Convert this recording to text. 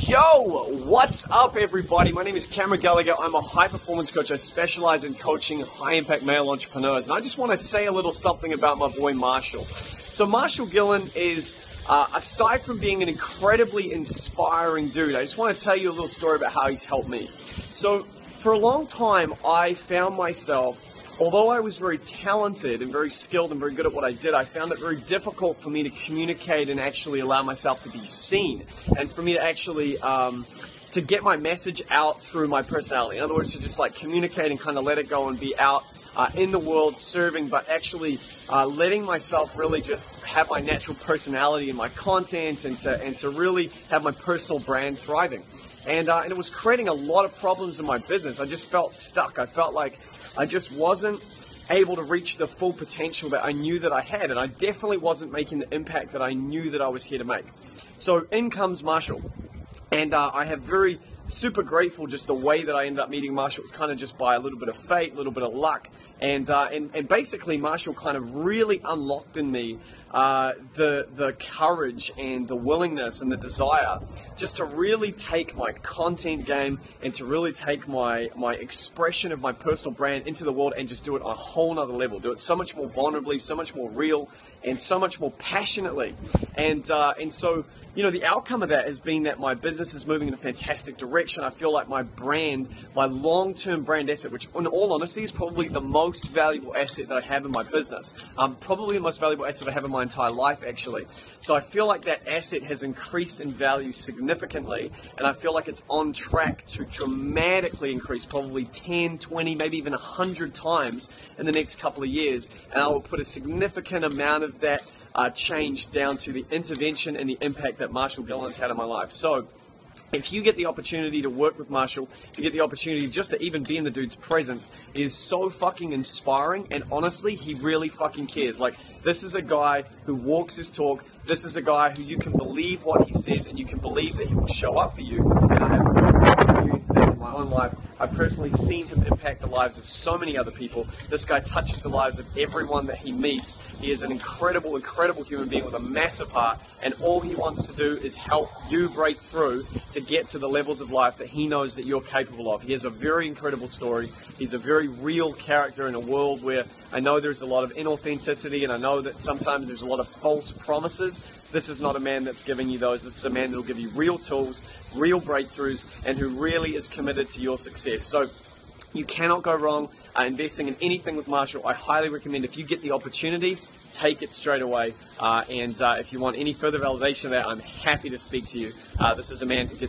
Yo, what's up everybody? My name is Cameron Gallagher. I'm a high performance coach. I specialize in coaching high impact male entrepreneurs. And I just want to say a little something about my boy Marshall. So Marshall Gillen is, aside from being an incredibly inspiring dude, I just want to tell you a little story about how he's helped me. So for a long time, I found myself, although I was very talented and very skilled and very good at what I did, I found it very difficult for me to communicate and actually allow myself to be seen, and for me to actually to get my message out through my personality. In other words, to just like communicate and kind of let it go and be out in the world serving, but actually letting myself really just have my natural personality in my content, and to really have my personal brand thriving. And it was creating a lot of problems in my business. I just felt stuck. I felt like I just wasn't able to reach the full potential that I knew that I had, and I definitely wasn't making the impact that I knew that I was here to make. So in comes Marshall, and I have very super grateful just the way that I ended up meeting Marshall. It was kind of just by a little bit of fate, a little bit of luck, and basically Marshall kind of really unlocked in me the courage and the willingness and the desire just to really take my content game and to really take my expression of my personal brand into the world and just do it on a whole nother level. Do it so much more vulnerably, so much more real, and so much more passionately. And so, you know, the outcome of that has been that my business is moving in a fantastic direction. I feel like my brand, my long-term brand asset, which in all honesty is probably the most valuable asset that I have in my business, probably the most valuable asset I have in my entire life, actually. So I feel like that asset has increased in value significantly, and I feel like it's on track to dramatically increase, probably 10, 20, maybe even 100 times in the next couple of years, and I will put a significant amount of that change down to the intervention and the impact that Marshall Gillen has had in my life. So if you get the opportunity to work with Marshall, you get the opportunity just to even be in the dude's presence, it is so fucking inspiring, and honestly, he really fucking cares. Like, this is a guy who walks his talk. This is a guy who you can believe what he says, and you can believe that he will show up for you. And I have personally experienced that in my own life. I've personally seen him impact the lives of so many other people. This guy touches the lives of everyone that he meets. He is an incredible, incredible human being with a massive heart, and all he wants to do is help you break through to get to the levels of life that he knows that you're capable of. He has a very incredible story. He's a very real character in a world where I know there's a lot of inauthenticity, and I know that sometimes there's a lot of false promises. This is not a man that's giving you those. This is a man that will give you real tools, real breakthroughs, and who really is committed to your success. So you cannot go wrong investing in anything with Marshall. I highly recommend, if you get the opportunity, take it straight away. And if you want any further validation of that, I'm happy to speak to you. This is a man who gets